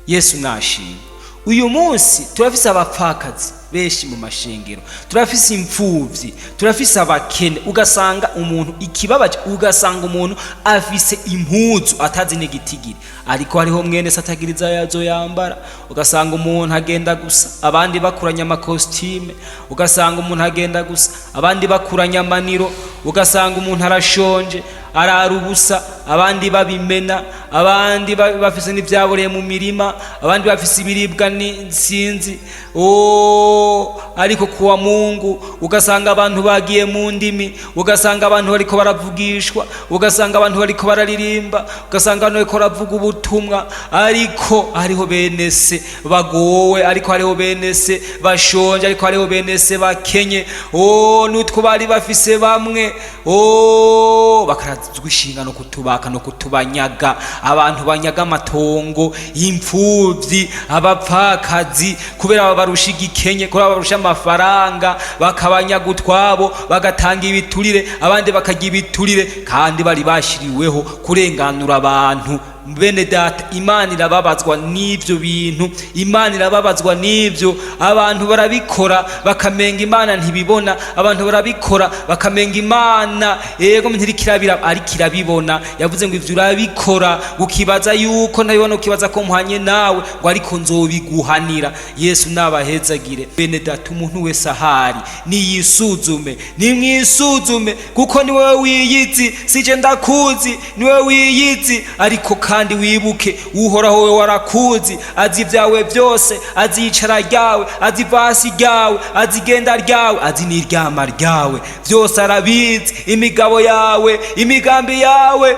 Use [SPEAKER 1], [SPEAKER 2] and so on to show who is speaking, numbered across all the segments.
[SPEAKER 1] Yesu nashimwe. Uyu munsi turafise abapfakazi benshi mu mashengero, turafise imfuvyi, turafise abakene. Ugasanga umuntu ikibabaje, ugasanga umuntu afise impuzu atazi n'igitigiri, ariko hariho mwene satagiriza yazo yambara. Ugasanga umuntu agenda gusa, abandi bakuranya amakostime. Ugasanga umuntu agenda gusa, abandi bakuranya amaniro. Ugasanga umuntu arashonje, arara ubusa, abandi babimena, abandi bafise n'ivyaboreye mu mirima, abandi bafise ibiribwa n'insinzi. Ariko kuwa Mungu ugasanga abantu bagiye mu ndimi, ugasanga abantu bariko baravugishwa, ugasanga abantu bariko bararirimba, ugasanga abantu bariko baravuga ubutumwa, ariko hariho bene se bagowe, ariko hariho bene se bashonje, ariko hariho bene se bakenye. Nutwo bari bafise bamwe bakarazwa ishinga no kutubaka no kutubanyaga. Abantu banyaga amatongo y'imfuvyi, abapfakazi, kubera barusha igikenye, kubera barusha amafaranga, bakabanyaga utwabo, bagatanga ibiturire, abandi bakagira ibiturire, kandi bari bashiriweho kurenganura abantu. Bene data, Imana irababazwa n'ivyo bintu, Imana irababazwa n'ivyo. Abantu barabikora bakamenga Imana ntibibona, abantu barabikora bakamenga Imana yego ntirikirabira, ariko irabibona. Yavuze ngo ivyo urabikora ukibaza yuko nabibona, ukibaza ko muhanye nawe, ngo ariko nzobiguhanira. Yesu nabahezagire. Bene data, umuntu wese ahari niyisuzume, nimwisuzume, kuko ni wewe wiyizi, sije ndakuzi, ni wewe wiyizi. Ariko kandi wibuke Uhoraho we warakuzi, azi ibyawe byose, azi icara ryawe, azi vasi ryawe, azi igenda ryawe, azi n'iryama ryawe, byose arabizi. Imigabo yawe, imigambi yawe,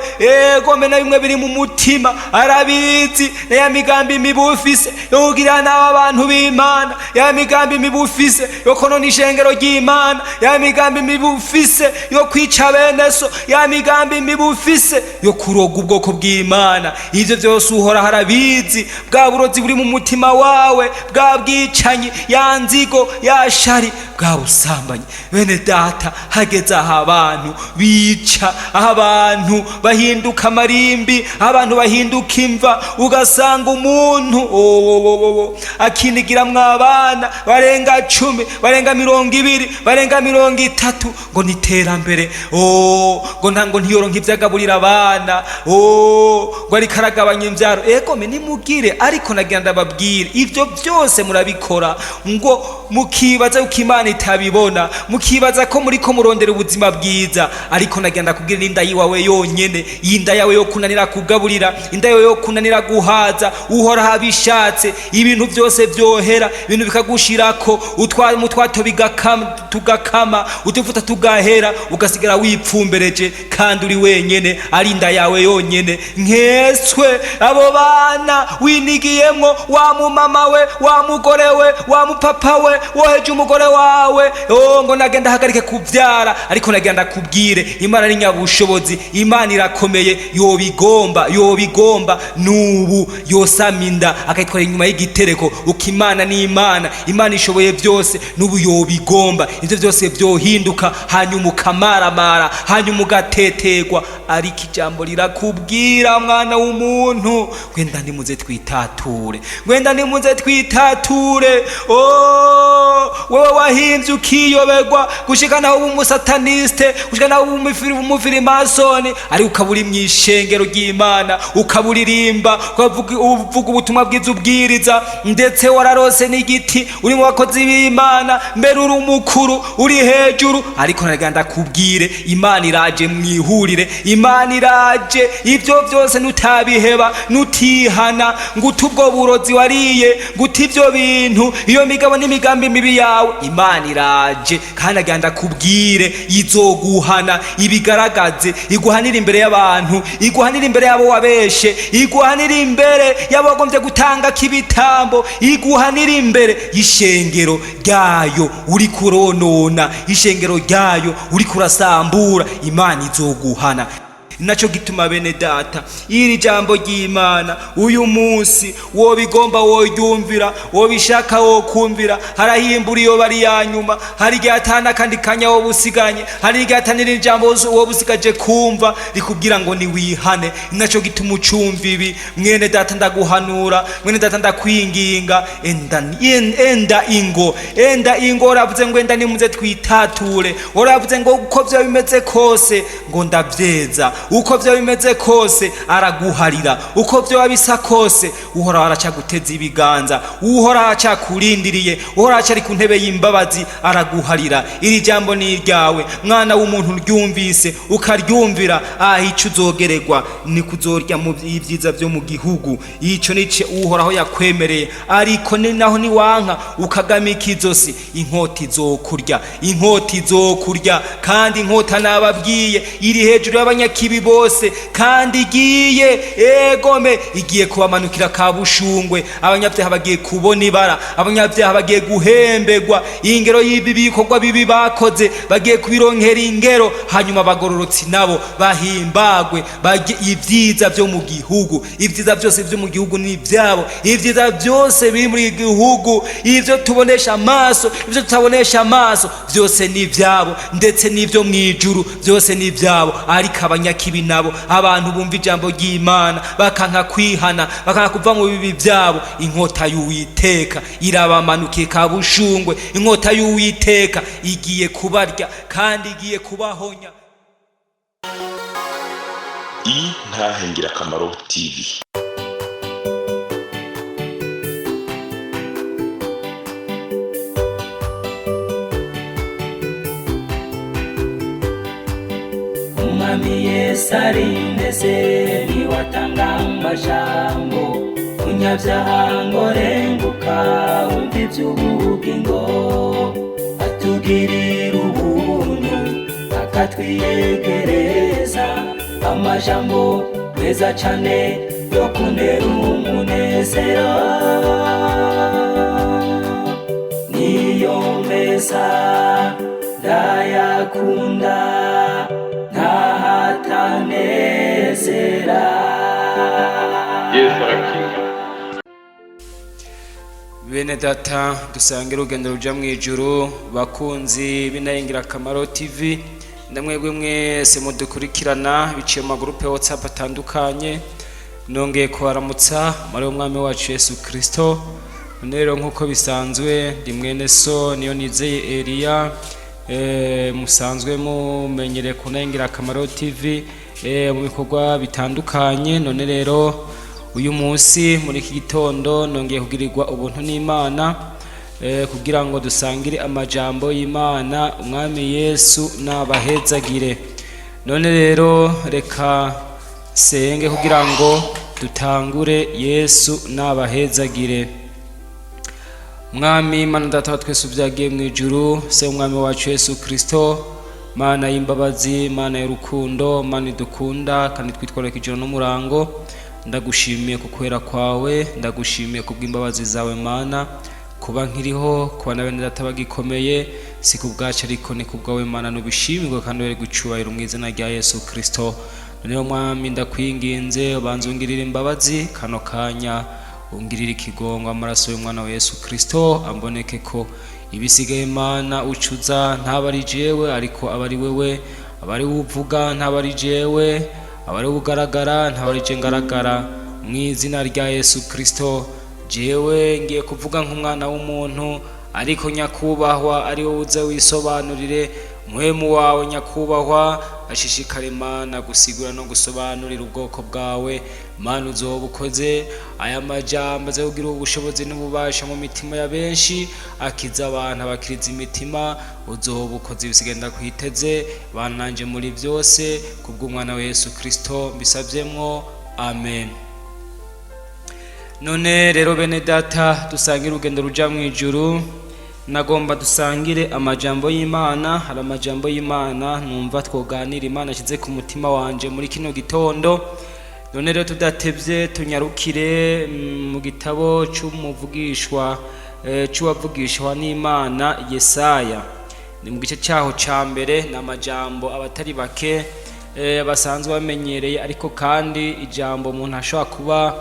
[SPEAKER 1] mena bimwe biri mu mutima arabizi. Na ya migambi mibi ufise yo kugira n'aba bantu b'Imana, ya migambi mibi ufise yo konona ishengero ry'Imana, ya migambi mibi ufise yo kwica bene so, ya migambi mibi ufise yo kuroga ubwoko bw'Imana. Ivyo byose Uhoraho arabizi. Bwa burozi buri mu mutima wawe, bwa bwicanyi, ya nzigo, ya shari, bwa busambanyi. Bene data, hageze aho abantu bica, aho abantu bahinduka amarimbi, abantu bahinduka imva. Ugasanga umuntu akinigiramwo abana barenga 10, barenga 20, barenga 30, ngo niterambere. Ngo ntango ntiyoronka ivyagaburira abana, ngo ari karagabanya imvyaro. Nimugire, ariko nagenda babwire, ivyo byose murabikora ngo mukibaza uko Imana itabibona, mukibaza ko muriko murondera ubuzima bwiza. Ariko nagenda kubwira inda yiwawe yonyene, inda yawe yo kunanira kugaburira, inda yawe yo kunanira guhaza. Uhoraho abishatse ibintu byose byohera, ibintu bikagushirako, utwato tugakama, utuvuta tugahera, ugasigara wipfumbereje, kandi uri wenyene, ari inda yawe yonyene. Nkeswe abo bana winigiyemwo, wa mumama we, wa mugore we, wa mupapa we, woheje umugore wawe. Ngo nagenda hagarike kuvyara, ariko nagenda kubwire, Imana ari nyabushobozi, Imana irakomeye. Yobigomba nubu yosaminda akayitwara inyuma y'igitereko. Uko Imana ni Imana, Imana ishoboye byose, nubu yobigomba. Ivyo byose byohinduka, hanyuma ukamaramara, hanyuma ugatetegwa. Ariko ijambo rirakubwira, mwana w'umuntu, gwenda nimuze twitature, gwenda nimuze twitature. Wewe wahimvye ukiyobegwa, gushika naho umusataniste, gushika naho umufirimasoni, ari ukaburi mw'ishengero ry'Imana, ukaburirimba, uvuga ubutumwa bwiza, ubwiriza, ndetse wararose n'igiti, uri mu bakozi b'Imana, mbere uri umukuru, uri hejuru. Ariko naganda kubwire, Imana iraje mwihurire, Imana iraje. Ivyo byose nutabiheba, nutihana, nguta ubwo burozi wariye, nguta ivyo bintu, iyo migabo n'imigambi mibi yawe, Imana iraje. Kandi aganda kubwire, izoguhana, ibigaragaze, iguhanira imbere y'abantu, iguhanira imbere yabo wabeshe, iguhanira imbere yabo wagombye gutanga kibitambo, iguhanira imbere y'ishengero ryayo uri kuronona, ishengero ryayo uri kurasambura. Imana izoguhana. Naco gituma bene data iri jambo ry'Imana uyu munsi wobigomba woryumvira, wobishaka wokumvira, harahimbura iyo bari yanyuma, hari igihe atana kandi kanya wobusiganye, hari igihe atanira ijambo wobusigaje kumva rikubwira ngo ni wihane. Naco gituma ucumva ibi mwene data ndaguhanura, mwene data ndakwinginga, enda ingo oravuze ngo enda nimuze twitature, oravuze ngo uko vyo bimeze kose ngo ndavyeza, uko vyo bimeze kose araguharira, uko vyo babisa kose uhora araca guteza ibiganza, uhora araca kurindiriye, uhora araca ari ku ntebe y'imbabazi araguharira. Iri jambo ni iryawe mwana w'umuntu, ryumvise ukaryumvira, ico uzogererwa ni kuzorya mu ivyiza vyo mu gihugu. Ico nice uhoraho yakwemereye, ariko ni naho ni wanka ukagamika izosi, inkota izokurya, inkota izokurya. Kandi inkota nababwiye iri hejuru y'abanyakibi bose, kandi igiye egome igiye kubamanukira kabushungwe. Abanyabyaha bagiye kubona ibara, abanyabyaha bagiye guhembegwa ingero y'ibi bikorwa bibi bakoze, bagiye kubironkera ingero, hanyuma bagororotsi nabo bahimbagwe ibyiza vyo mu gihugu. Ibyiza byose vyo mu gihugu ni ivyabo, ibyiza byose biri muri gihugu, ivyo tubonesha amaso, ivyo tutabonesha amaso, byose ni ivyabo, ndetse n'ivyo mwijuru byose ni ivyabo. Ariko abanyakibi nabo, abantu bumva ijambo ry'Imana bakanka kwihana, bakanka kuva mu bibi vyabo, inkota y'Uwiteka irabamanukiye kabushungwe. Inkota y'Uwiteka igiye kubarya kandi igiye kubahonya.
[SPEAKER 2] Intahe Ngirakamaro TV.
[SPEAKER 3] Umwami Yesu arineze niwatanga amajambo, umunyabyaha ngo renguka wumva iby'ubugingo, atugirira ubuntu akatwiyegereza, amajambo meza cane yo kunera umunezero, niyo meza ndayakunda ntahatanezera.
[SPEAKER 1] Bene data dusangira urugendo ruja mwijuru, bakunzi b'Intahe Ngirakamaro TV, ndamwebwe mwese mudukurikirana biciye mu magroupe ya WhatsApp atandukanye, nongeye kubaramutsa muri umwami wacu Yesu Kristo. Rero nkuko bisanzwe ndi mwene so Niyonizeye Elia, musanzwe mumenyere ku Intahe Ngirakamaro TV mu bikorwa bitandukanye. None rero uyu munsi muri iki gitondo nongeye kugirirwa ubuntu n'Imana kugira ngo dusangire amajambo y'Imana. Umwami Yesu nabahezagire. None rero reka senge kugira ngo dutangure. Yesu nabahezagire. Mwami Mana Data wa twese uvyagiye mwijuru, se umwami wacu Yesu Kristo, Mana y'imbabazi, Mana y'urukundo, Mana idukunda kandi twitwararika ijoro n'umurango, ndagushimiye kukwera kwawe, ndagushimiye kubw'imbabazi zawe Mana, kuba nkiriho, kuba na bene data bagikomeye, si kubwacu ariko ni kubwawe Mana, nubishimirwe kandi were gucubahira mu izina rya Yesu Kristo. Noneho Mwami ndakwinginze ubanze ungirire imbabazi kano kanya, ungirire ikigongo, amaraso y'umwana wa Yesu Kristo amboneke ko ibisigaye Mana ucuza ntabari jewe ariko abari wewe, abari uvuga ntabari jewe, abari ugaragara ntabari je ngaragara. Mu izina rya Yesu Kristo jewe ngiye kuvuga nk'umwana w'umuntu, ariko nyakubahwa ari wowe uze wisobanurire. Muhemu wawe nyakubahwa ashishikare Mana gusigura no gusobanurira ubwoko bwawe. Mana uzobukoze aya majambo aze kugira ubushobozi n'ububasha mu mitima ya benshi, akiza abantu abakiriza imitima. Uzobukoze bisigenda kwiteze bananje muri byose kubw'umwana wa Yesu Kristo mbisavyemwo, amen. None rero bene data dusangira urugendo ruja mwijuru, nagomba dusangire amajambo y'Imana. Hari amajambo y'Imana numva twoganira Imana ashyize ku mutima wanje muri kino gitondo. None rero tudatevye tunyarukire mu gitabo c'umuvugishwa c'uwavugishwa n'Imana Yesaya. Ni mu gice cyaho ca mbere, n'amajambo abatari bake basanzwe bamenyereye, ariko kandi ijambo umuntu ashobora kuba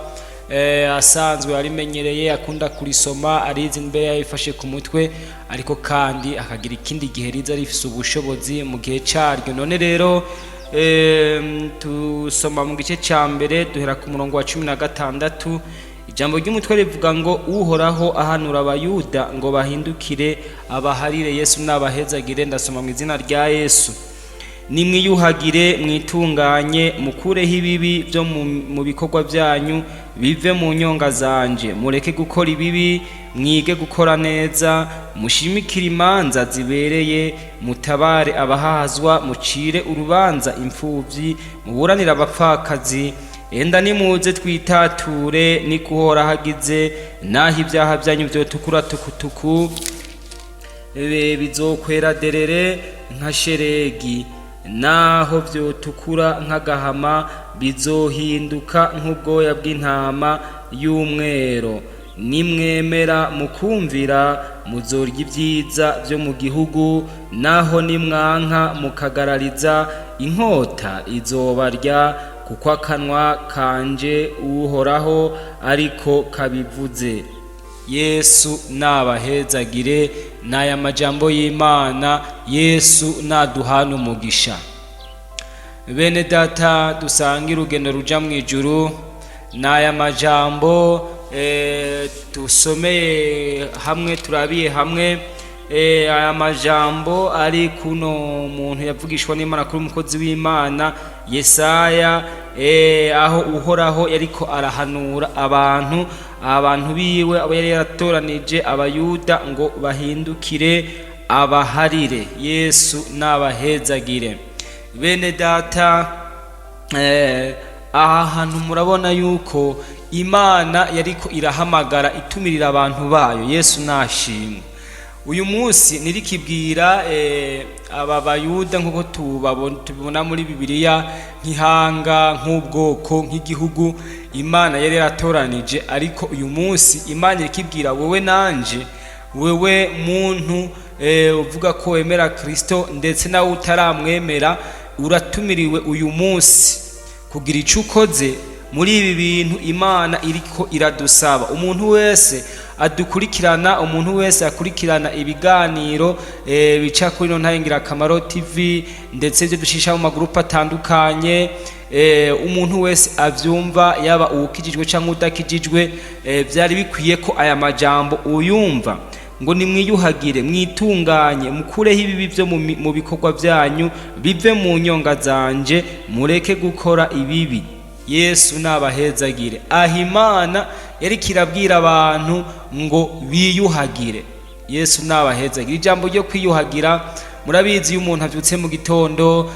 [SPEAKER 1] asanzwe arimenyereye akunda kurisoma arizi imbere yayifashe ku mutwe, ariko kandi akagira ikindi gihe riza rifise ubushobozi mu gihe caryo. None rero tusoma mu gice ca mbere duhera ku murongo wa 16. Ijambo ry'umutwe rivuga ngo uhoraho ahanura abayuda ngo bahindukire abaharire Yesu n'abahezagire. Ndasoma mu izina rya Yesu. Nimwiyuhagire mwitunganye mukureho ibibi byo mu bikorwa byanyu bive mu nyonga zanje, mureke gukora ibibi mwige gukora neza, mushimikire imanza zibereye, mutabare abahazwa, mucire urubanza imfuvyi, muburanire abapfakazi. Enda nimuze twitature ni kuhora hagize, naho ibyaha byanyu vyotukura tukutuku bizokwera derere nka sheregi, naho vyotukura nk'agahama bizohinduka nk'ubwoya bw'intama y'umwero. Nimwemera mukumvira muzorya ibyiza byo mu gihugu, naho nimwanka mukagarariza inkota izobarya, kuko akanwa kanje uhoraho ariko kabivuze. Yesu nabahezagire. N'aya majambo y'Imana. Yesu naduhana umugisha. Bene data dusangira urugendo ruja mu ijuru. N'aya majambo tusomeye hamwe, turabiye hamwe. Aya majambo ari kuno muntu yavugishwa n'Imana kuri umukozi w'Imana Yesaya, aho uhoraho yariko arahanura abantu biwe abo yari yaratoranije abayuda ngo bahindukire abaharire Yesu n'abahezagire. Bene data, aha hantu murabona yuko Imana yariko irahamagara itumirira abantu bayo. Yesu nashimwe. Uyu munsi nirikibwira aba bayuda nk'uko tubibona muri Bibiliya nk'ihanga, nk'ubwoko, nk'igihugu Imana yari yaratoranije, ariko uyu munsi Imana irikibwira wowe nanje, wewe muntu uvuga ko wemera Kristo ndetse nawe utaramwemera, uratumiriwe uyu munsi kugira ico ukoze muri ibi bintu Imana iriko iradusaba. Umuntu wese adukurikirana, umuntu wese akurikirana ibiganiro bica kuri no ntayengira kamaro TV ndetse byo dushisha mu magrupa atandukanye, umuntu wese avyumva, yaba uwukijijwe cyangwa udakijijwe, byari bikwiye ko aya majambo uyumva ngo nimwiyuhagire mwitunganye mukureho ibibi byo mu bikorwa byanyu bive mu nyonga zanje, mureke gukora ibibi. Yesu nabahezagire. Ahimana yari kirabwira abantu ngo biyuhagire. Yesu nabahezagire. Ijambo ryo kwiyuhagira murabizi iyo umuntu avyutse mu gitondo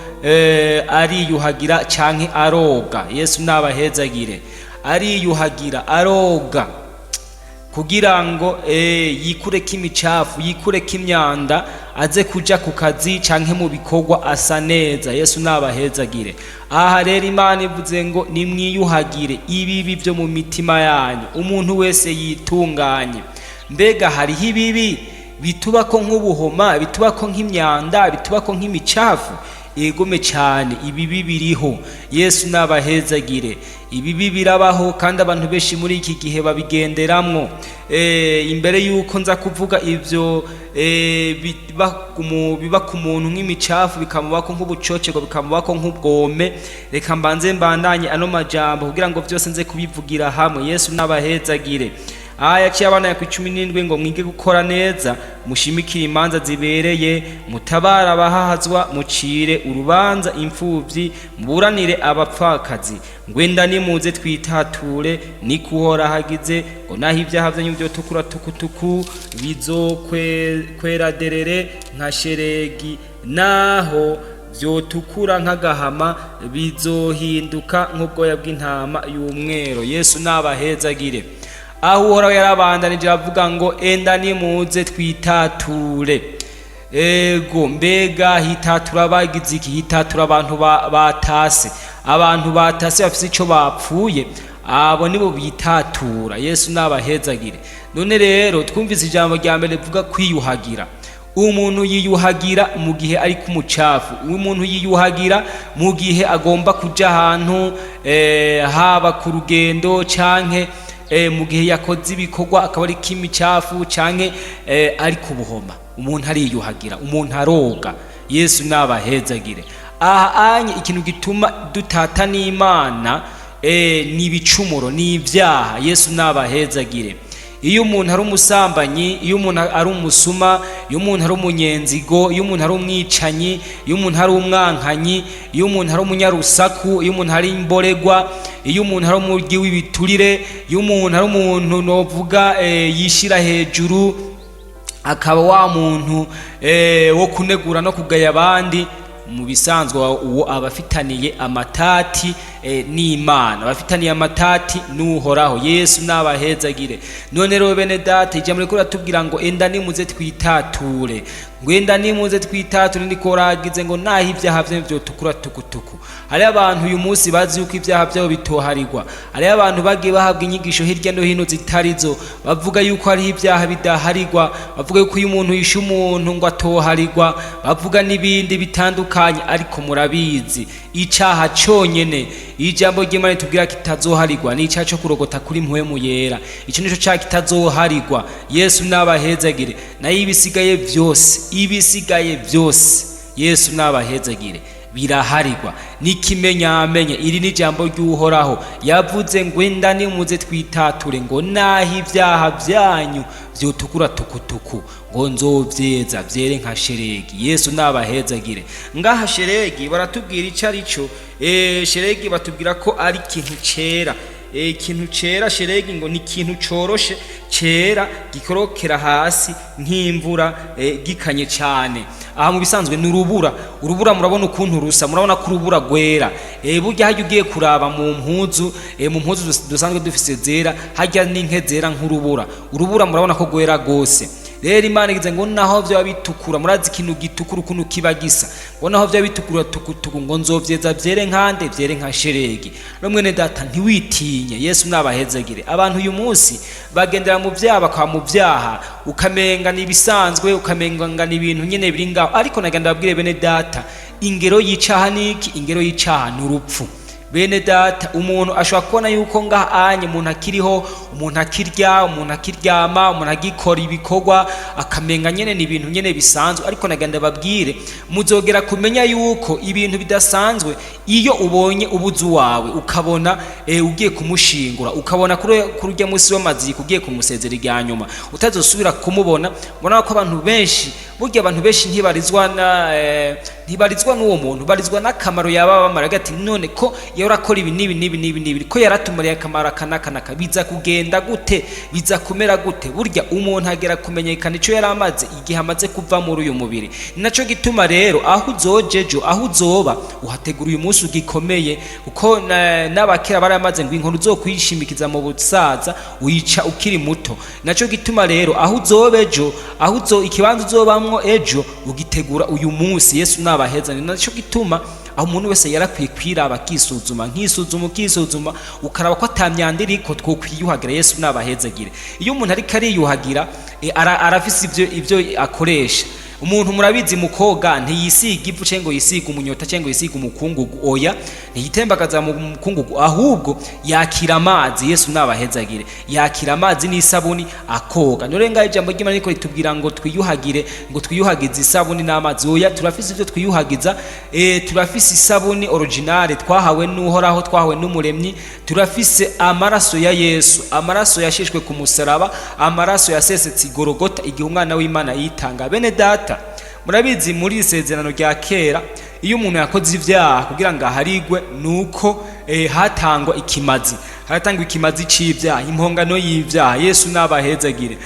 [SPEAKER 1] ariyuhagira canke aroga. Yesu nabahezagire. Ariyuhagira, aroga kugira ngo yikureko imicafu, yikureko imyanda, aze kuja ku kazi canke mu bikorwa asa neza. Yesu nabahezagire. Aha rero Imana ivuze ngo nimwiyuhagire ibibi byo mu mitima yanyu, umuntu wese yitunganye. Mbega hariho ibibi bitubako nk'ubuhoma, bitubako nk'imyanda, bitubako nk'imicafu? Egome cyane, ibibi biriho. Yesu nabahezagire. Ibibi birabaho kandi abantu benshi muri iki gihe babigenderamwo. Imbere yuko nza kuvuga ivyo biba ku muntu nk'imicafu, bikamubako nk'ubucocego, bikamubako nk'ubwome, reka mbanze mbandanye ano majambo kugira ngo byose nze kubivugira hamwe. Yesu nabahezagire. Yaciye abana ya 17 ngo mwige gukora neza, mushimikire imanza zibereye, mutabara abahahazwa, mucire urubanza imfuvyi, muburanire abapfakazi. Ngwenda nimuze twitature ni kuhora hagize, ngo naho ibyaha byanyu byotukura tukutuku bizokwera derere nka sheregi, naho vyotukura nk'agahama bizohinduka nk'ubwoya bw'intama y'umwero. Yesu nabahezagire. Aho uhoraho yarabandanije avuga ngo enda nimuze twitature. Ego mbega hitatura bagize iki? Hitatura abantu batase, abantu batase bafise ico bapfuye, abo nibo bitatura. Yesu nabahezagire. None rero twumvise ijambo rya mbere rivuga kwiyuhagira. umuntu yiyuhagira mu gihe ari ku mucafu, umuntu yiyuhagira mu gihe agomba kuja ahantu haba ku rugendo canke mu gihe yakoze ibikorwa akaba ari kimicafu canke ari kubuhoma, umuntu ariyuhagira, umuntu aroga. Yesu nabahezagire. Aha anye ikintu gituma dutata n'Imana ni ibicumuro, ni ibyaha. Yesu nabahezagire. Iyo umuntu ari umusambanyi, iyo umuntu ari umusuma, iyo umuntu ari umunyenzigo, iyo umuntu ari umwicanyi, iyo umuntu ari umwankanyi, iyo umuntu ari umunyarusaku, iyo umuntu ari imboregwa, iyo umuntu ari umuryi w'ibiturire, iyo umuntu ari umuntu novuga yishira hejuru, akaba wa muntu wo kunegura no kugaya abandi, mu bisanzwe uwo abafitaniye amatati n'Imana, abafitaniye amatati n'Uhoraho. Yesu nabahezagire. None rero bene data, ijambo riko ratubwira ngo enda nimuze twitature, ngo enda nimuze twitature, niko ragize ngo naho ibyaha byo byotukura tukutuku. Hari abantu uyu munsi bazi yuko ibyaha byabo bitoharirwa, hari abantu bagiye bahabwa inyigisho hirya no hino zitarizo, bavuga yuko hari ibyaha bidaharirwa, bavuga yuko uyu muntu yishe umuntu ngo atoharirwa, bavuga n'ibindi bitandukanye. Ariko murabizi icaha cyonyene ijambo ry'Imana tubwira kitazoharirwa ni icaha cyo kurogota kuri mpwemu yera. Ico nico cyaha kitazoharirwa. Yesu nabahezagire. Nayo ibisigaye byose Yesu nabahezagire biraharirwa. Nikimenyamenye iri ni jambo ry'Uhoraho yavuze ngo enda nimuze twitature, ngo naho ibyaha byanyu byotukura tukutuku ngo nzovyeza vyere nka sheregi. Yesu nabahezagire. Ngaha sheregi baratubwira ico arico. Sheregi batubwira ko ari ikintu cera. Ikintu cera sheregi ngo ni ikintu coroshe cera gikorokera hasi nk'imvura gikanye cyane. Aha mu bisanzwe ni urubura. Murabona ukuntu rusa, murabona ko urubura gwera. Burya hajya ugiye kuraba mu mpuzu dusanzwe dufise zera, hajya n'inke zera nk'urubura. Urubura murabona ko gwera gose. Rero Imana igize ngo naho byo bitukura, murazi ikintu gitukura ukuntu kiba gisa, ngo naho byo bitukura tukutuku ngo nzovyeza vyere nkande, vyere nka sheregi. No mwene data ntiwitinye. Yesu nabahezagire. Abantu uyu munsi bagendera mu byaha, bakwa mu byaha, ukamenga nibisanzwe, ukamenga ni ibintu nyene biri ngaho. Ariko nagenda babwire bene data, ingero yicaha niki? Ingero yicaha n'urupfu. Bene data, umuntu ashobora kubona yuko ngaha anye umuntu akiriho, umuntu akirya, umuntu akiryama, umuntu agikora ibikorwa, akamenga nyene ni ibintu nyene bisanzwe. Ariko nagenda babwire, muzogera kumenya yuko ibintu bidasanzwe iyo ubonye ubuzu wawe, ukabona ugiye kumushingura, ukabona kurujya musi w'amaziko ugiye kumusezera irya nyuma, utazosubira kumubona. Mbona ko abantu benshi, burya abantu benshi ntibarizwa n'uwo muntu, barizwa n'akamaro yaba bamara. Gati none ko yarakora ibi nibi ko yaratumariye akamaro kanaka, biza kugenda gute, biza kumera gute? Burya umuntu agera kumenyekana ico yaramaze igihe amaze kuva muri uyu mubiri. Ninaco gituma rero aho uzojejo, aho uzoba uhategura uyu munsi ugikomeye, kuko n'abakera baramaze ngo inkono uzokwishimikiza mu busaza uyica ukiri muto. Ninaco gituma rero aho uzobejo, ikibanza uzobamwo ejo ugitegura uyu munsi. Yesu nabaheza. Ninaco gituma aho umuntu wese yarakwiye kwiraba, ukisuzuma ukaraba ko atamyanda iriko twokwiyuhagira. Yesu nabahezagire. Iyo umuntu ariko ariyuhagira arafise ivyo akoresha. Umuntu murabizi mukoga ntiyisiga ivu cengo yisiga umunyota cengo yisiga umukungugu, oya, ntiyitembagaza mu mukungugu, ahubwo yakira amazi. Yesu nabahezagire. Yakira amazi n'isabuni akoga. Norenga ijambo ry'Imana riko ritubwira ngo twiyuhagire, ngo twiyuhagize isabuni n'amazi. Oya, turafise ivyo twiyuhagiza. Turafise isabuni originale twahawe n'Uhoraho, twahawe n'Umuremyi. Turafise amaraso ya Yesu, amaraso yasheshwe ku musaraba, amaraso yasesetse Igorogota igihe umwana w'Imana yitanga. Bene data, murabizi muri isezerano rya kera iyo umuntu yakoze ivyaha kugira ngo aharigwe nuko hatangwa ikimazi, haratangwa ikimazi c'ivyaha, impongano y'ivyaha. Yesu nabahezagire.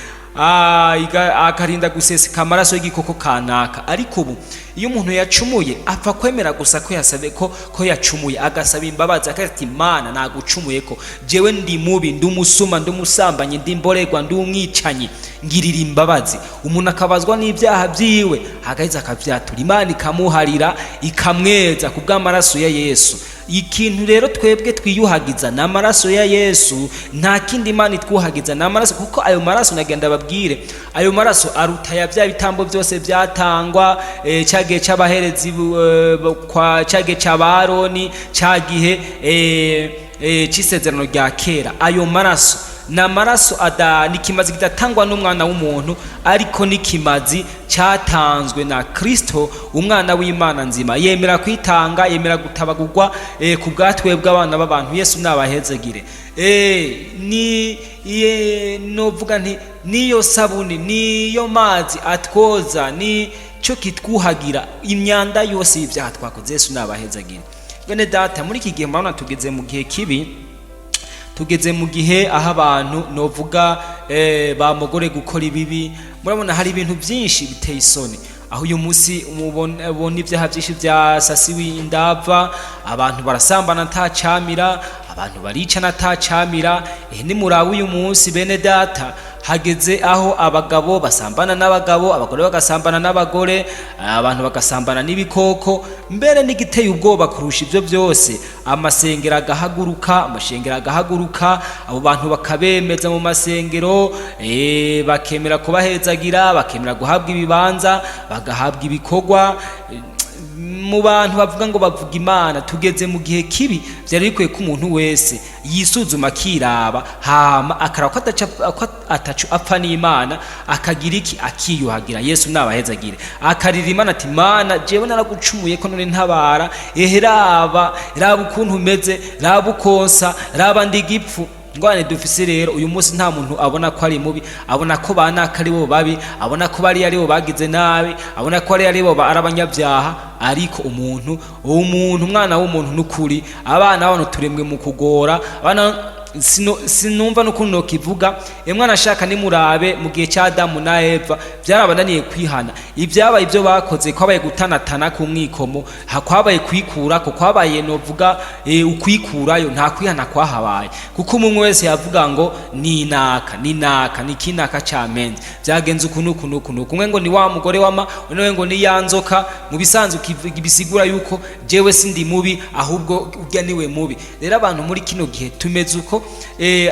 [SPEAKER 1] Akarinda guseseka amaraso y'igikoko kanaka. Ariko ubu iyo umuntu yacumuye apfa kwemera gusa ko yasabe ko yacumuye, agasaba imbabazi akati Imana nagucumuye ko jewe ndi mubi, ndi umusuma, ndi umusambanyi, ndi imborerwa, ndi umwicanyi, ngirira imbabazi. Umuntu akabazwa n'ibyaha byiwe agaheza akavyatura, Imana ikamuharira ikamweza kubw'amaraso ya Yesu. Ikintu rero twebwe twiyuhagiza n'amaraso ya Yesu, nta kindi Imana itwuhagiza n'amaraso, kuko ayo maraso nagenda babwire, ayo maraso aruta ya bya bitambo byose byatangwa cyagihe cy'abaherezi kwa cyagihe cy'abaroni, cyagihe cy'isezerano rya kera. Ayo maraso n'amaraso nikimazi kidatangwa n'umwana w'umuntu, ariko nikimazi cyatanzwe na Kristo umwana w'Imana nzima, yemera kwitanga, yemera gutabagurwa ku bwatwebwe abana b'abantu. Yesu nabahezagire. Novuga nti niyo sabuni, niyo mazi atwoza, ni cyo kitwuhagira imyanda yose y'ibyaha twakoze. Yesu nabahezagire. Bene data, muri iki gihe murabona tugeze mu gihe kibi, tugeze mu gihe aho abantu novuga bamugore gukora ibibi. Murabona hari ibintu byinshi biteye isoni, aho uyu munsi ubona ibyaha byinshi byasasiwe indava, abantu barasambana ntacamira, abantu baricana ntacamira. Ni murabe uyu munsi bene data, hageze aho abagabo basambana n'abagabo, abagore bagasambana n'abagore, abantu bagasambana n'ibikoko. Mbere n'igiteye ubwoba kurusha ibyo byose, amasengero agahaguruka, abo bantu bakabemeza mu masengero, bakemera kubahezagira, bakemera guhabwa ibibanza, bagahabwa ibikorwa. Mu bantu bavuga ngo bavuga Imana, tugeze mu gihe kibi. Byari bikwiye ko umuntu wese yisuzuma akiraba, hama akaraba ko atacu apfa n'Imana, akagira iki, akiyuhagira. Yesu nabahezagire, akarira Imana ati Mana jewe naragucumuye ko none ntabara, raba ukuntu umeze, raba ukonsa, raba ndi gipfu. Ngwane dufise rero uyu munsi nta muntu abona ko ari mubi, abona ko banaka ari bo babi, abona ko bari ari bo bagize nabi, abona ko ari bo arabanyabyaha. Ariko umwana w'umuntu n'ukuri, abana bano turemwe mu kugora. Abana sinumva n'ukuntu nokivuga, mwana ashaka nimurabe mu gihe cya Adamu na Eva byarabananiye kwihana. Ibyabaye ibyo bakoze, kwabaye gutanatana ku mwikomo, hakwabaye kwikura ko, kwabaye novuga ukwikurayo, nta kwihana kwahabaye, kuko umwe wese yavuga ngo ninaka nikinaka cyamenze. Byagenze ukuntu kumwe ngo ni wa mugore wama, unewe ngo ni yanzoka. Mu bisanzwe bisigura yuko jewe sindi mubi, ahubwo urya niwe mubi. Rero abantu muri kino gihe tumeze uko,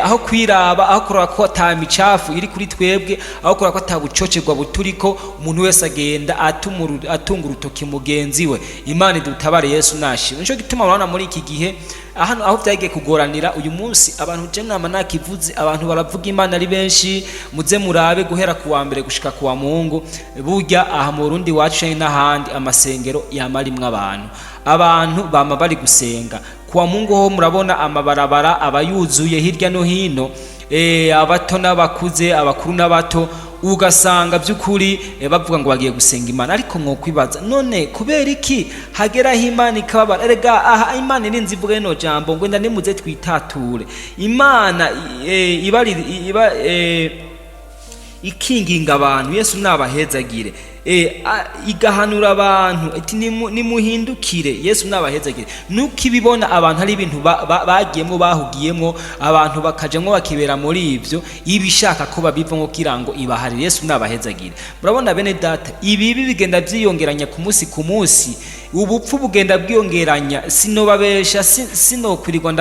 [SPEAKER 1] aho kwiraba, aho kuraba ko atamicafu iri kuri twebwe, aho kuraba ko atabucocerwa buturiko, umuntu wese agenda atunga urutoki mugenzi we. Imana idutabare. Yesu nashimwe. Nico gituma urabona muri iki gihe aho byagiye kugoranira uyu munsi, abantu je nama nakivuze, abantu baravuga Imana ari benshi. Muze murabe guhera ku wa mbere gushika ku wa Mungu, burya aha mu Burundi wacu n'ahandi amasengero yamarimwe abantu bama bari gusenga. Kwa Mungu ho murabona amabarabara abayuzuye hirya no hino, abato n'abakuze, abakuru n'abato, ugasanga by'ukuri bavuga ngo bagiye gusenga Imana. Ariko mwo kwibaza, none kubera iki hageraho Imana ikababara? Erega aha Imana irinzi ivuga ino jambo ngo nimuze twitature. Imana iba ikinginga abantu. Yesu nabahezagire. Igahanura abantu ati nimuhindukire. Yesu nabahezagire. Nuko ibibona abantu ari ibintu bagiyemo, bahugiyemo, abantu bakajamwo bakibera muri ibyo, ibishaka ko babivamo kirango ibaharire. Yesu nabahezagire. Murabona bene data, ibibi bigenda byiyongeranya ku munsi, ubupfu bugenda bwiyongeranya. Sinobabesha, sinokwirirwa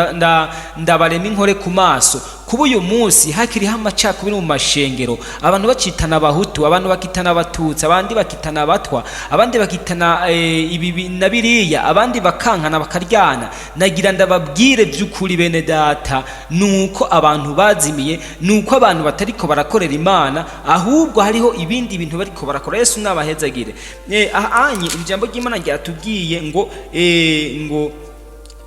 [SPEAKER 1] ndabarema inkore ku maso. Kuba uyu munsi hakiriho amacakubiri mu mashengero, abantu bacitana abahutu, abantu bakitana abatutsi, abandi bakitana abatwa, abandi bakitana ibi na biriya, abandi bakankana bakaryana. Nagira ndababwire by'ukuri bene data, nuko abantu bazimiye, nuko abantu batariko barakorera Imana, ahubwo hariho ibindi bintu bariko barakora. Yesu nabahezagire. Ahanye ijambo ry'Imana ryatubwiye ngo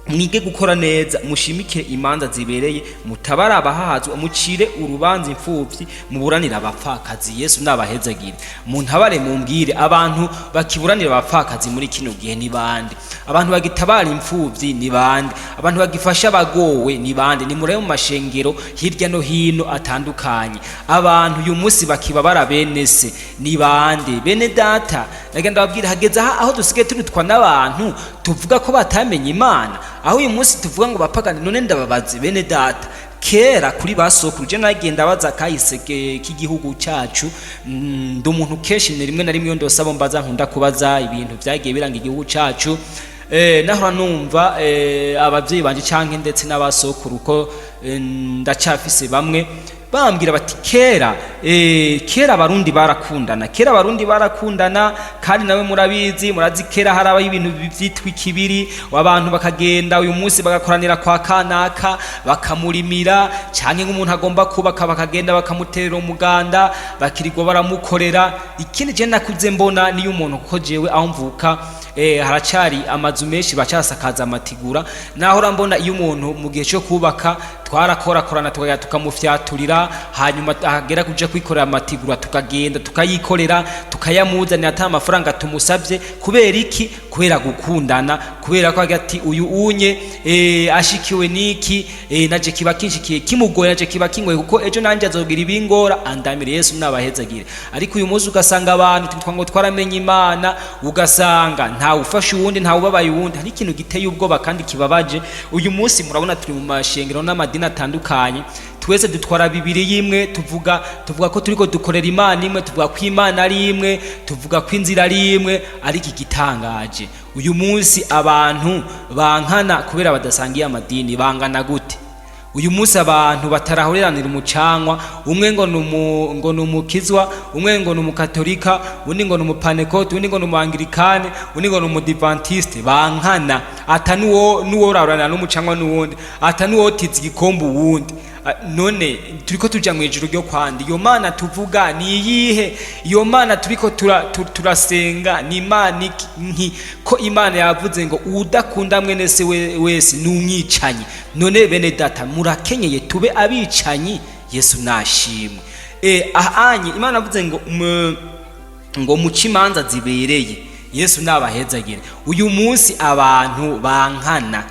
[SPEAKER 1] mwige gukora neza, mushimikire imanza zibereye, mutabara abahahazwa, mucire urubanza imfuvyi, muburanira abapfakazi. Yesu nabahezagire. Muntabare mumbwire abantu bakiburanira abapfakazi muri kino gihe ni bande? Abantu bagitabara imfuvyi ni bande? Abantu bagifasha abagowe ni bande? Ni murebe mu mashengero hirya no hino atandukanye, abantu uyu munsi bakibabara bene se ni bande? Bene data, nagenda babwira hageze aho dusigaye turutwa n'abantu tuvuga ko batamenye Imana, aho uyu munsi tuvuga ngo bapagane. None ndababaze bene data, kera kuri basokuru je nagenda baza kahise k'igihugu cyacu, ndi umuntu kenshi rimwe na rimwe ndosaba mbaza nkunda kubaza ibintu byagiye biranga igihugu cyacu, nahora numva abavyeyi banje canke ndetse n'abasokuru ko ndacafise bamwe bambwira bati kera abarundi barakundana, kandi nawe murazi kera harabaho ibintu vyitwa ikibiri, abantu bakagenda uyu munsi bagakoranira kwa kanaka bakamurimira, canke nk'umuntu agomba kubaka bakagenda bakamuterera umuganda bakirirwa baramukorera. Ikindi je nakuze mbona niyo umuntu, kuko jewe aho mvuka haracari amazu menshi bacasakaza amatigura, naho mbona iyo umuntu mu gihe cyo kubaka twarakorakorana tukamufyaturira, hanyuma agera kuja kwikorera amatigura tukagenda tukayikorera tukayamuzanira ata amafaranga tumusabye. Kubera iki? Kubera gukundana, kubera ko hagati uyu unye ashikiwe niki naje kiba kinshikiye kimugoye, naje kiba kingoye, kuko ejo nanje azogira ibingora andamire. Yesu nabahezagire. Ariko uyu munsi ugasanga abantu ngo twaramenye Imana, ugasanga nta ufasha uwundi, nta ubabaye uwundi. Hari ikintu giteye ubwoba kandi kibabaje. Uyu munsi murabona turi mu mashengero n'amadini atandukanye, twese dutwara bibiri yimwe, tuvuga ko turiko dukorera Imana imwe, tuvuga ko Imana ari imwe, tuvuga ko inzira ari imwe. Ariko igitangaje uyu munsi abantu bankana kubera badasangiye amadini. Bangana gute? Uyu munsi abantu batarahoreranira umucanwa, umwe ngo numukizwa, umwe ngo numukatolika, undi ngo numupanekote, undi ngo numangirikane, undi ngo numudivantiste. Bankana ata nuwo raranira n'umucanwa n'uwundi, ata nuwo tiza igikombe uwundi. None turiko tuja mu ijuru ryo kwandi, iyo Mana tuvuga ni iyihe? Iyo Mana turiko turasenga ni Imana iki? Ko Imana yavuze ngo udakunda mwene se wese n'umwicanyi. None bene data, murakenyeye tube abicanyi? Yesu nashimwe. Ahanye Imana yavuze ngo muce imanza zibereye. Yesu nabahezagire. Uyu munsi abantu bankana,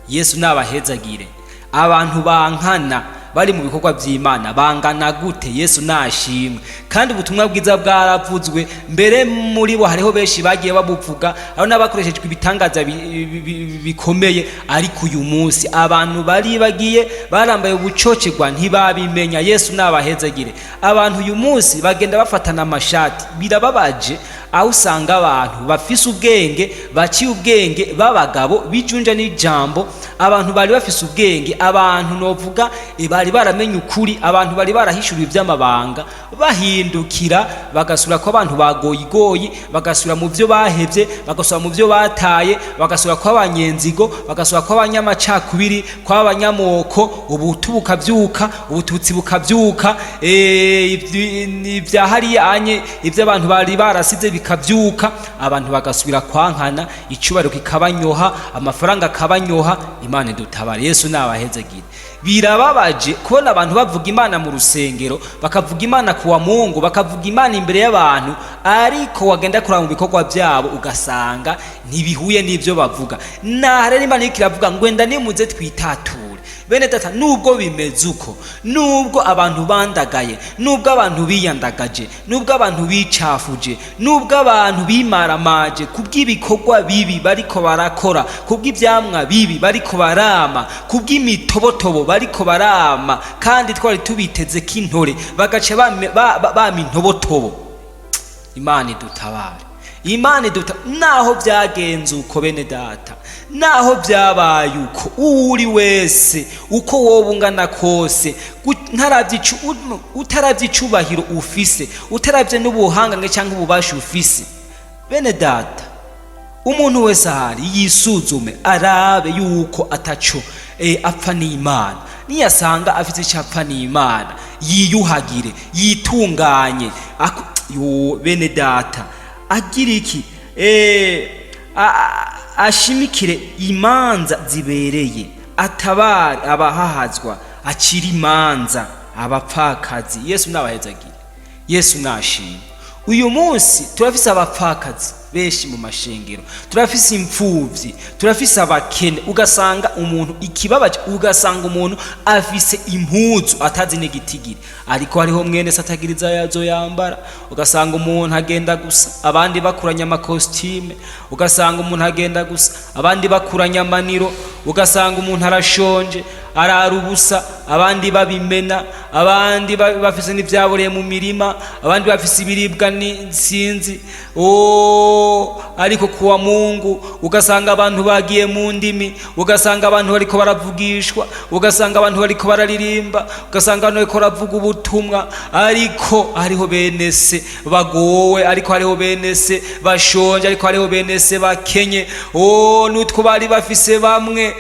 [SPEAKER 1] Yesu nabahezagire. Abantu bankana bari mu bikorwa by'Imana bangana gute? Yesu nashimwe. Kandi ubutumwa bwiza bwaravuzwe mbere, muri bo hariho benshi bagiye babuvuga, aho n'abakoreshejwe ibitangaza bikomeye. Ariko uyu munsi abantu bari bagiye barambaye ubucocegwa ntibabimenya. Yesu nabahezagire. Abantu uyu munsi bagenda bafatana amashati, birababaje aho usanga abantu bafise ubwenge, baciye ubwenge, b'abagabo bijunja n'ijambo, abantu bari bafise ubwenge, abantu novuga bari baramenye ukuri, abantu bari barahishuriwe iby'amabanga, bahindukira bagasura ko abantu bagoyigoyi, bagasura mu byo bahevye, bagasura mu byo bataye, bagasura ko abanyenzigo, bagasura ko abanyamacakubiri, ko abanyamoko, ubutu bukavyuka, ubututsi bukavyuka, ivyahariye anye ivyo abantu bari barasize bikavyuka, abantu bagasubira kwankana, icubaro kikabanyoha, amafaranga akabanyoha. Imana idutabare. Yesu nabahezagire. Birababaje kubona abantu bavuga Imana mu rusengero, bakavuga Imana kuwa Mungu, bakavuga Imana imbere y'abantu, ariko wagenda kuraba mu bikorwa byabo ugasanga ntibihuye n'ivyo bavuga. Rero Imana ikiravuga ngo enda nimuze twitature. Bene data, nubwo bimeze uko, nubwo abantu bandagaye, nubwo abantu biyandagaje, nubwo abantu bicafuje, nubwo abantu bimaramaje kubw'ibikorwa bibi bariko barakora, kubw'ivyamwa bibi bariko barama, kubw'imitobotobo bariko barama, kandi twari tubiteze k'intore bagace bama intobotobo. Imana idutabare. Imana naho byagenze uko bene data, naho byabaye uko, uri wese uko wobungana kose, utaravye icubahiro ufise, utaravye n'ubuhanga cyangwa ububasha ufise, bene data, umuntu wese ahari yisuzume, arabe yuko ataco apfa n'Imana. Niyasanga afite icapfa n'Imana, yiyuhagire, yitunganye. Bene data, agira iki? ashimikire imanza zibereye, atabare abahahazwa, acira imanza abapfakazi. Yesu nabahezagire, Yesu nashimye. Uyu munsi turafise abapfakazi benshi mu mashengero, turafise imfuvyi, turafise abakene. Ugasanga umuntu ikibabaje, ugasanga umuntu afise impuzu atazi n'igitigiri, ariko hariho mwene satagiriza yazo yambara. Ugasanga umuntu agenda gusa, abandi bakuranya amakostime. Ugasanga umuntu agenda gusa, abandi bakuranya amaniro. Ugasanga umuntu arashonje, arara ubusa, abandi babimena, abandi bafise n'ivyaboreye mu mirima, abandi bafise ibiribwa n'insinzi. Ariko kuwa Mungu ugasanga abantu bagiye mu ndimi, ugasanga abantu bariko baravugishwa, ugasanga abantu bariko bararirimba, ugasanga abantu bariko baravuga ubutumwa, ariko hariho bene se bagowe, ariko hariho bene se bashonje, ariko hariho bene se bakenye. Nutwo bari bafise bamwe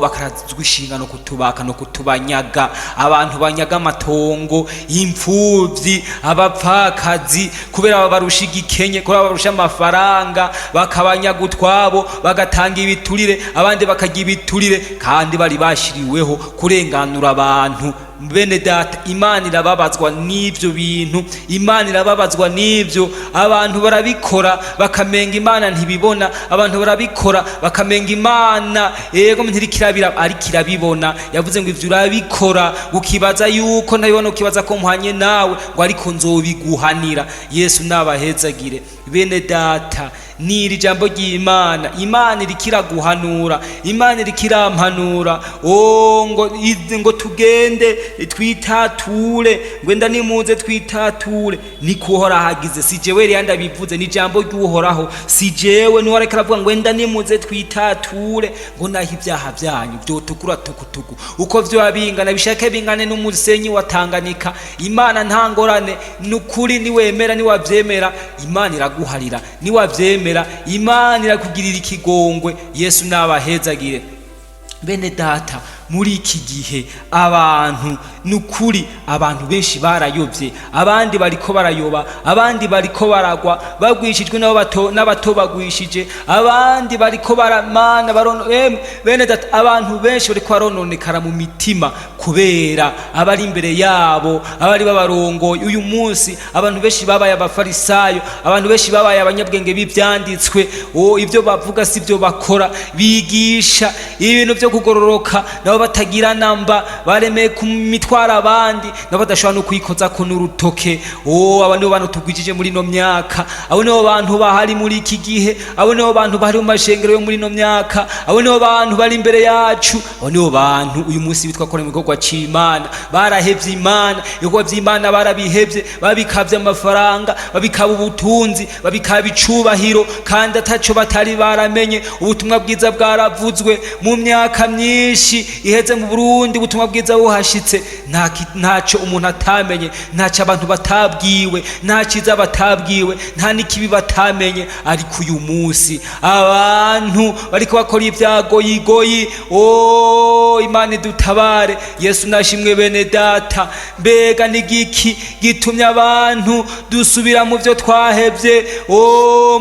[SPEAKER 1] bakarazwa ishinga no kutubaka no kutubanyaga. Abantu banyaga amatongo, imfuvyi, abapfakazi, kubera barusha igikenye, kubera barusha amafaranga, bakabanyaga utwabo, bagatanga ibiturire, abandi bakagira ibiturire, kandi bari bashiriweho kurenganura abantu. Bene data, Imana irababazwa n'ivyo bintu, Imana irababazwa n'ivyo. Abantu barabikora bakamenga Imana ntibibona, abantu barabikora bakamenga Imana yego ntirikirabira, ariko irabibona. Yavuze ngo ivyo urabikora ukibaza yuko ntabibona, ukibaza ko muhanye nawe, ngo ariko nzobiguhanira. Yesu nabahezagire. Bene data, niri jambo ry'Imana, Imana irikira guhanura, Imana irikira mpanura. Ngo tugende twitature, ngwenda nimuze twitature. Ni kuhora hagize, si jewe yanda bivuze, ni jambo ry'Uhoraho, si jewe ni wareka ravuga ngwenda nimuze twitature. Ngo naho ibyaha byanyu byotukura tukutuku, uko vyo abingana bishake bingane n'umusenyi wa Tanganyika. Imana ntangorane, nukuri niwemera, niwavyemera, Imana iraguharira, niwavyemera, Imana irakugirira ikigongwe. Yesu nabahezagire. Bene data, muri iki gihe abantu nukuri, abantu benshi barayobye, abandi bariko barayoba, abandi bariko baragwa, bagwishijwe n'abato bagwishije, abandi bariko baramana bene data, abantu benshi bariko barononekara mu mitima kubera abari imbere yabo, abari babarongoye. Uyu munsi abantu benshi babaye abafarisayo, abantu benshi babaye abanyabwenge b'ivyanditswe. Ivyo bavuga si byo bakora, bigisha ibintu vyo kugororoka, nabo batagira namba, baremeye kumitwara abandi, nabo badashobora no kwikoza ko n'urutoke. Abo nibo bantu tugwijije muri no myaka, abo nibo bantu bahari muri iki gihe, abo nibo bantu bahari mu mashengero yo muri no myaka, abo nibo bantu bari imbere yacu, abo nibo bantu uyu munsi bitwa ko mu gikorwa c'Imana. Barahevye Imana, ibikorwa vy'Imana barabihevye, babikavye amafaranga, babikaba ubutunzi, babikaba icubahiro, kandi ataco batari baramenye. Ubutumwa bwiza bwaravuzwe mu myaka myinshi iheze mu Burundi, ubutumwa bwiza buhashitse, ntaco umuntu atamenye, ntaco abantu batabwiwe, nta ciza batabwiwe, nta n'ikibi batamenye. Ariko uyu munsi abantu bariko bakora ivyagoyigoyi. Imana idutabare. Yesu nashimwe. Bene data, mbega nigiki gitumye abantu dusubira mu vyo twahevye?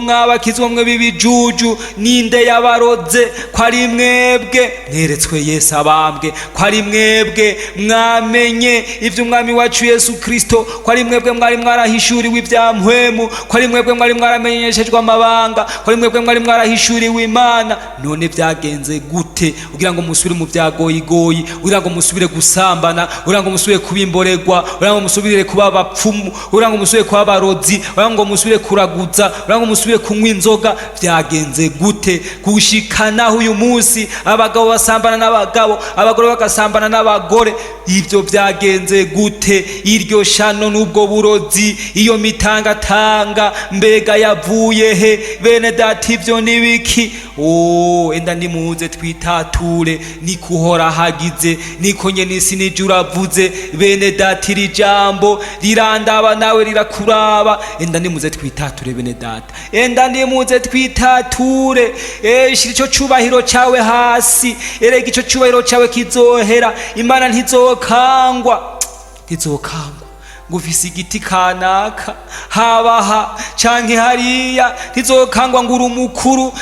[SPEAKER 1] Mwabakizwa mwe bibijuju, ninde yabaroze? Ko ari mwebwe neretswe Yesu abambwe, ko ari mwebwe mwamenye ivyo umwami wacu Yesu Kristo, ko ari mwebwe mwari mwarahishuriwe ivyampwemu, ko ari mwebwe mwari mwaramenyeshejwe amabanga, ko ari mwebwe mwari mwarahishuriwe Imana. None vyagenze gute ugira ngo musubire mu vyagoyigoyi, ugira ngo musubire gusambana, ugira ngo musubire kubimboregwa, ugira ngo musubire kuba abapfumu, ugira ngo musubire kuba abarozi, ugira ngo musubire kuraguza, ugira ngo musubire kunywa inzoga? Vyagenze gute gushikana uyu munsi abagabo basambana n'abagabo, abagore bagasambana n'abagore? Ivyo vyagenze gute? Iryo shano n'ubwo burozi, iyo mitangatanga, mbega yavuye he? Bene data, ivyo nibiki? Enda nimuze twitature, nikuhora hagize, niko nyene isi n'ijuru avuze. Bene data, iri jambo rirandaba nawe rirakuraba. Enda nimuze twitature bene data, enda nimuze twitature. Shira ico cubahiro cawe hasi, erega ico cubahiro cawe kizohera. Imana ntizokangwa, ntizokangwa. ngo ufise igiti kanaka habaha canke hariya, ntizokangwa ngo uri umukuru,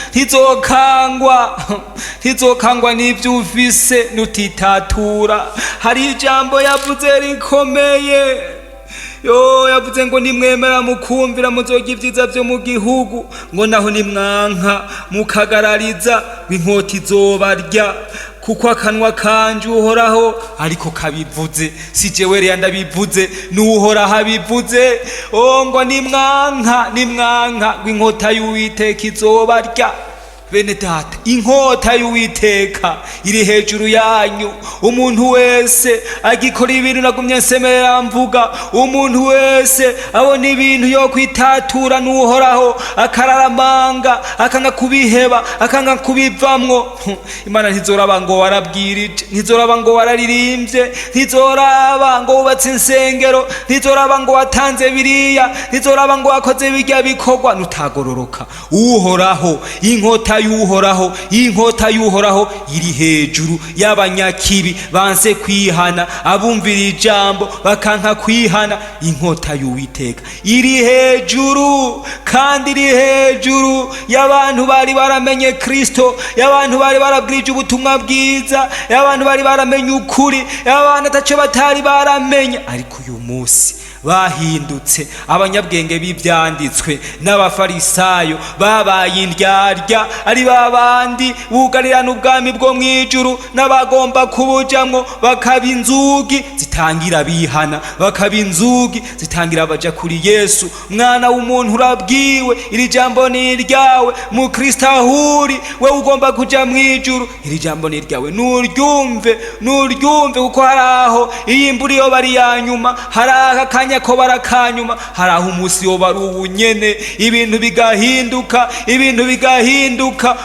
[SPEAKER 1] ntizokangwa n'ivyo ufise nutitatura. hari ijambo yavuze rikomeye, yavuze ngo nimwemera mukumvira muzogira ivyiza vyo mu gihugu, ngo naho nimwanka mukagarariza inkota izobarya, kuko akanwa kanje Uhoraho ariko kabivuze, si jewe rero ndabivuze, n'Uhoraho abivuze. ngo nimwanka ngo inkota y'Uwiteka izobarya. Bene data, inkota y'Uwiteka iri hejuru yanyu. umuntu wese agikora ibintu nagumye nsemerera mvuga, umuntu wese abona ibintu yo kwitatura n'Uhoraho akararamanga, akanga kubiheba, akanga kubivamwo, Imana ntizoraba ngo warabwirije, ntizoraba ngo wararirimbye, ntizoraba ngo wubatse insengero, ntizoraba ngo watanze biriya, ntizoraba ngo wakoze birya bikorwa, nutagororoka. Uhoraho, inkota y'Uhoraho iri hejuru y'abanyakibi banse kwihana, abumvira ijambo bakanka kwihana. inkota y'Uwiteka iri hejuru, kandi iri hejuru y'abantu bari baramenye Kristo, y'abantu bari barabwirije ubutumwa bwiza, y'abantu bari baramenye ukuri, y'abantu ataco batari baramenye. ariko uyu munsi bahindutse abanyabwenge b'ivyanditswe n'abafarisayo, babaye indyarya, ari babandi bugarirana ubwami bwo mwijuru, n'abagomba kubujamwo bakaba inzugi zitangira bihana, bakaba inzugi zitangira baja kuri Yesu. Mwana w'umuntu urabwiwe, iri jambo ni iryawe, mu Kristo ahuri, we ugomba kuja mwijuru, iri jambo ni iryawe, nuryumve, kuko haraho iyi imbura iyo bari yanyuma, haraha kanya ko barakanyuma, haraho umunsi yo bari ubunyene, ibintu bigahinduka.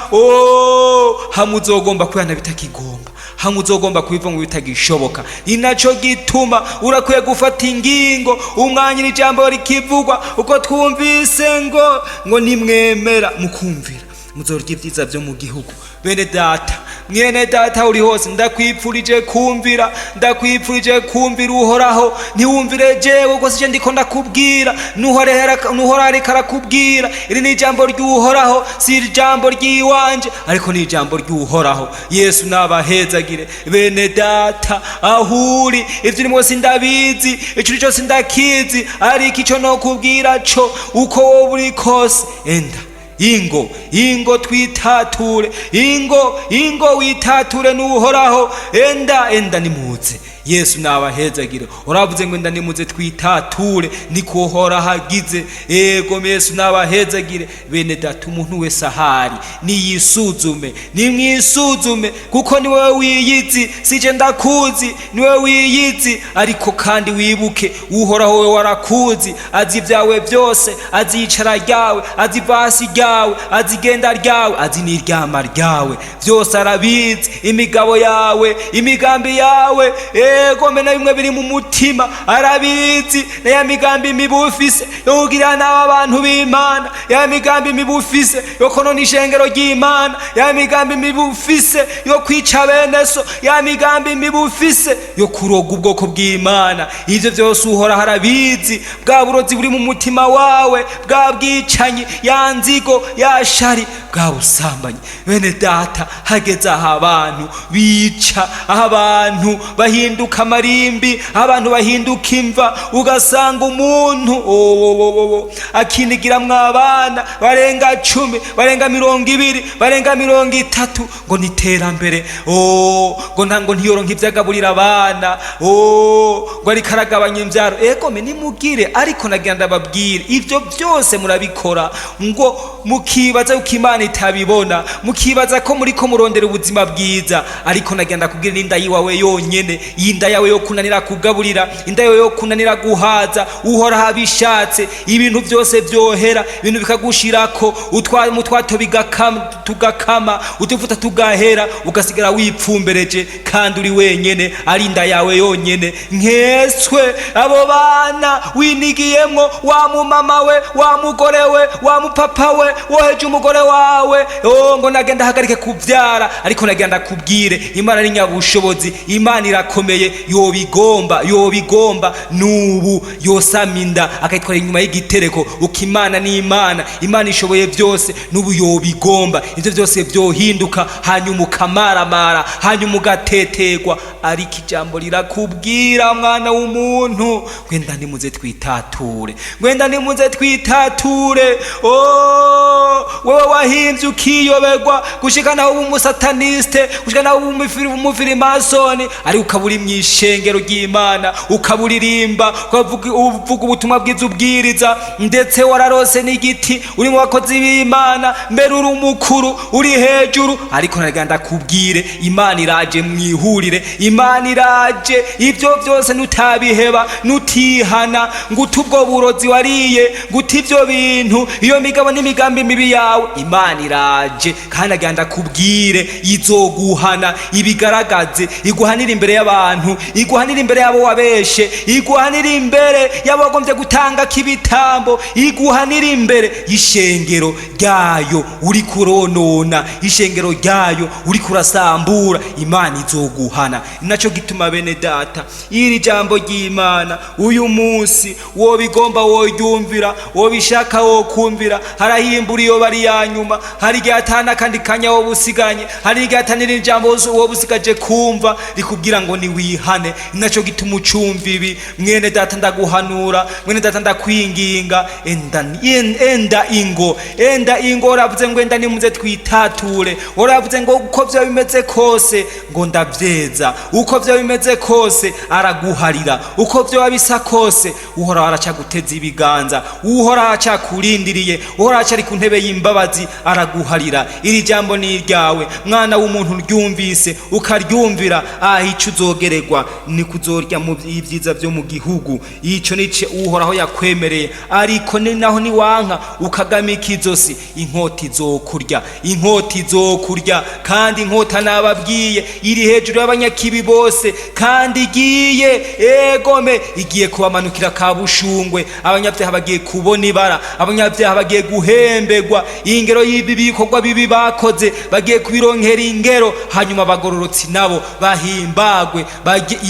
[SPEAKER 1] hamwe uzogomba kwihana bitakigomba, hamwe uzogomba kubiva mu bitagishoboka. inaco gituma urakwiye gufata ingingo, umwanya iri jambo rikivugwa, uko twumvise ngo nimwemera mukumvira muzorya ivyiza vyo mu gihugu. bene data, mwene data uri hose, ndakwipfurije kumvira Uhoraho. ntiwumvire jewe kuko sije ndiko ndakubwira, n'Uhoraho ariko arakubwira. iri ni ijambo ry'Uhoraho, si ijambo ry'iwanje, ariko ni ijambo ry'Uhoraho. Yesu nabahezagire. bene data, ahuri ivyo urimo sindabizi, ico nico sindakizi, ariko ico nokubwira co, uko wowe uri kose, enda ingo twitature, ingo witature n'Uhoraho. enda nimuze. Yesu nabahezagire. uravuze ngo enda nimuze twitature, niko Uhoraho agize. ego Yesu nabahezagire. bene data, umuntu wese ahari niyisuzume, nimwisuzume, kuko ni wewe wiyizi, sije ndakuzi, ni wewe wiyizi. ariko kandi wibuke, Uhoraho we warakuzi, azi ibyawe byose, azi icara ryawe, azi ivasi ryawe, azi igenda ryawe, azi n'iryama ryawe, byose arabizi. imigabo yawe, imigambi yawe, ego mena bimwe biri mu mutima arabizi. na ya migambi mibufise yo kugira n'aba bantu b'Imana, ya migambi mibufise yo konona ishengero ry'Imana, ya migambi mibufise yo kwica bene so, ya migambi mibufise yo kuroga ubwoko bw'Imana. ivyo vyose Uhoraho arabizi. bwa burozi buri mu mutima wawe, bwa bwicanyi, ya nzigo, ya shari, bwa busambanyi. bene data, hageze aho abantu bica, aho abantu bahinduka amarimbi, abantu bahinduka imva, ugasanga umuntu akinigiramwo abana barenga 10, barenga 20, barenga 30, ngo niterambere. ngo ntiyoronka ivyagaburira abana, ngo ariko aragabanya imvyaro. ego nimugire, ariko nagira ndababwire, ivyo byose murabikora ngo mukibaza yuko Imana itabibona, mukibaza ko muriko murondera ubuzima bwiza, ariko nagira ndakubwire, n'inda yiwawe yonyene, inda yawe yo kunanira kugaburira, inda yawe yo kunanira guhaza, Uhoraho abishatse ibintu byose byohera, ibintu bikagushirako, utwato tugakama, utuvuta tugahera, ugasigara wipfumbereje, kandi uri wenyene, ari nda yawe yonyene nkeswe abo bana winigiyemwo wa mumama we wa mugore we wa mupapa we woheje umugore wawe ngo nagenda hagarike kuvyara ariko nagenda kubwire Imana ari nyabushobozi Imana irakomeye yobigomba nubu yosaminda akayitwara inyuma y'igitereko ukimana ni Imana ishoboye byose nubu yobigomba ivyo byose byohinduka hanyuma ukamaramara hanyuma ugatetegwa ariko ijambo rirakubwira mwana w'umuntu gwenda nimuze twitature wewe wahimvye ukiyoberwa gushika naho umusataniste gushika naho umufirimasoni ari ukaburi mwishengero ry'Imana ukaburirimba uvuga ubutumwa bwiza ubwiriza ndetse wararose n'igiti uri mu bakozi b'Imana mbere uri umukuru uri hejuru ariko naganda kubwire Imana iraje mwihurire Imana iraje ivyo byose nutabiheba nutihana ngutubwo burozi wariye nguti ivyo bintu iyo migabo n'imigambi mibi yawe Imana iraje kandi aganda kubwire izoguhana ibigaragaze iguhanira imbere y'abantu iguhanira imbere yabo wabeshe iguhanira imbere yabagombye gutanga kibitambo iguhanira imbere y'ishengero ryayo uri kuronona ishengero ryayo uri kurasambura Imana izoguhana naco gituma bene data iri jambo ry'Imana uyu munsi wobigomba woyumvira wobishaka wokumvira harahimbura iyo bari yanyuma hari gatana kandi kanya wobusiganye hari gatanira ijambo wobusigaje kumva rikubwira ngo ni wihane naco gituma ucumva ibi mwene data ndaguhanura mwene data ndakwinginga enda ingo oravuze ngo enda nimuze twitature oravuze ngo uko byo bimeze kose ngo ndavyeza uko byo bimeze kose araguharira uko byo babisa kose uhora araca guteza ibiganza uhora araca kurindiriye uhora araca ari ku ntebe y'imbabazi araguharira iri jambo ni iryawe mwana w'umuntu ryumvise ukaryumvira ico uzogererwa ni kuzorya mu ivyiza byo mu gihugu ico nice uhoraho yakwemereye ariko ni naho ni wanka ukagamika izosi inkota izokurya kandi inkota nababwiye iri hejuru y'abanyakibi bose kandi igiye kubamanukira kabushungwe abanyabyaha bagiye kubona ibara abanyabyaha bagiye guhembegwa ingero y'ibi bikorwa bibi bakoze bagiye kubironkera ingero hanyuma bagororotsi nabo bahimbagwe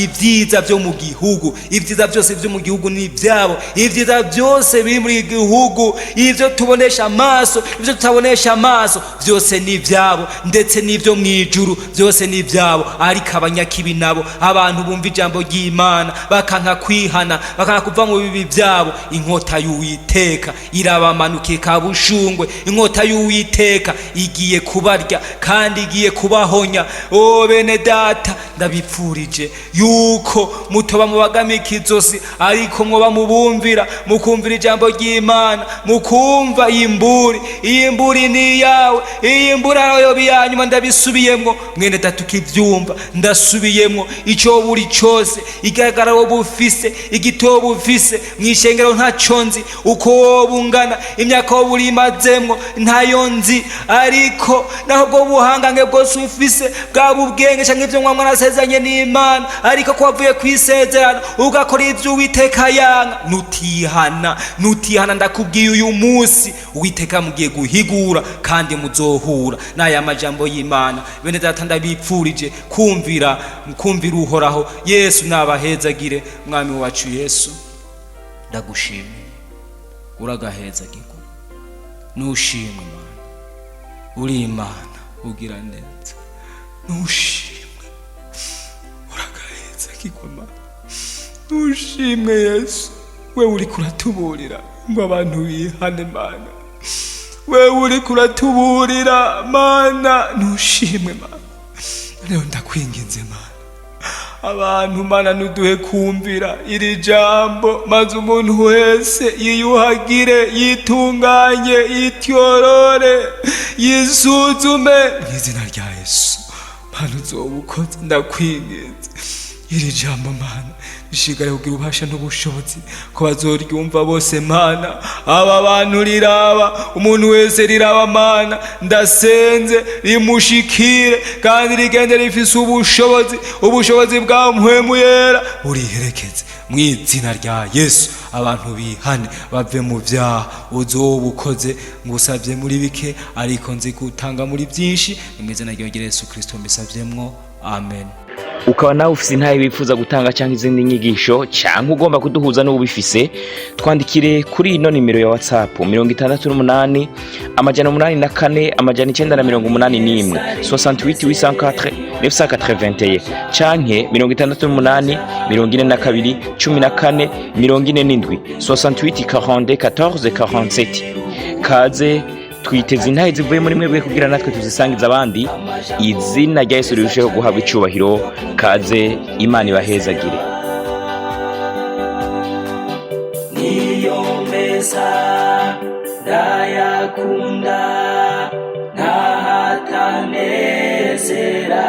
[SPEAKER 1] ibyiza byo mu gihugu ibyiza byose byo mu gihugu ni ibyabo ibyiza byose biri muri gihugu ivyo tubonesha amaso ivyo tutabonesha amaso byose ni ibyabo ndetse n'ivyo mwijuru byose ni ibyabo ariko abanyakibi nabo abantu bumva ijambo ry'Imana bakanka kwihana bakanka kuva mu bibi byabo inkota y'Uwiteka irabamanukiye kabushungwe inkota y'Uwiteka igiye kubarya kandi igiye kubahonya bene data ndabipfurije yuko mutoba mubagamika izosi ariko mwoba mubumvira mukumvira ijambo ry'Imana mukumva iyimburi ni yawe iyimburi ayo biyanyuma ndabisubiyemwo mwene data ukivyumva ndasubiyemwo ico buri cyose igaragara bufise igito bufise mwishengero ntaco nzi uko bungana imyaka buri mazemwo ntayo nzi ariko naho bwo buhangange bwose ufise bwabubwenge canke ivyo mwamwe nasezanye n'Imana ariko ko wavuye kwisezerana ugakora ivyo Uwiteka yanga nutihana ndakubwiye uyu munsi Uwiteka mugiye guhigura kandi muzohura naya majambo y'Imana bene data ndabipfurije kumvira uhoraho Yesu nabahezagire mwami wacu Yesu ndagushimiye uragahezagirwa nushimwe Imana uri Imana ugira neza nushimwe uragahezagirwa Imana nushimwe Yesu wewe uri kuratuburira ngo abantu bihane Mana wewe uri kuratuburira Mana nushimwe Mana leo ndakwinginze Mana abantu Mana nuduhe kumvira iri jambo maze umuntu wese yiyuhagire yitunganye yityorore yisuzume mw'izina rya Yesu Mana uzobukoze ndakwinginze iri jambo Mana ishigare kugira ububasha n'ubushobozi ko bazoryumva bose mana. Aba bantu riraba, umuntu wese riraba mana, ndasenze rimushikire kandi rigende rifise ubushobozi bwa mpwemu yera buriherekeze mu izina rya Yesu. Abantu bihane bave mu vyaha uzobukoze, ngusavye muri bike ariko nzi gutanga muri byinshi, mu izina rya Yesu Kristo mbisavyemwo, amen.
[SPEAKER 4] Ukaba nawe ufise intahe wifuza gutanga cyangwa izindi nyigisho cyangwa ugomba kuduhuza n'ubifise, twandikire kuri ino nimero ya WhatsApp 68 884 981 68 804 canke 68 42 14 47 68 42 14 47. Kaze twiteze intahe zivuye muri mwebwe kugira natwe tuzisangiza abandi. Izina rya Yesu rirusheho guhabwa icubahiro. Kaze, Imana ibahezagire.
[SPEAKER 3] niyo meza ndayakunda ntahatanezera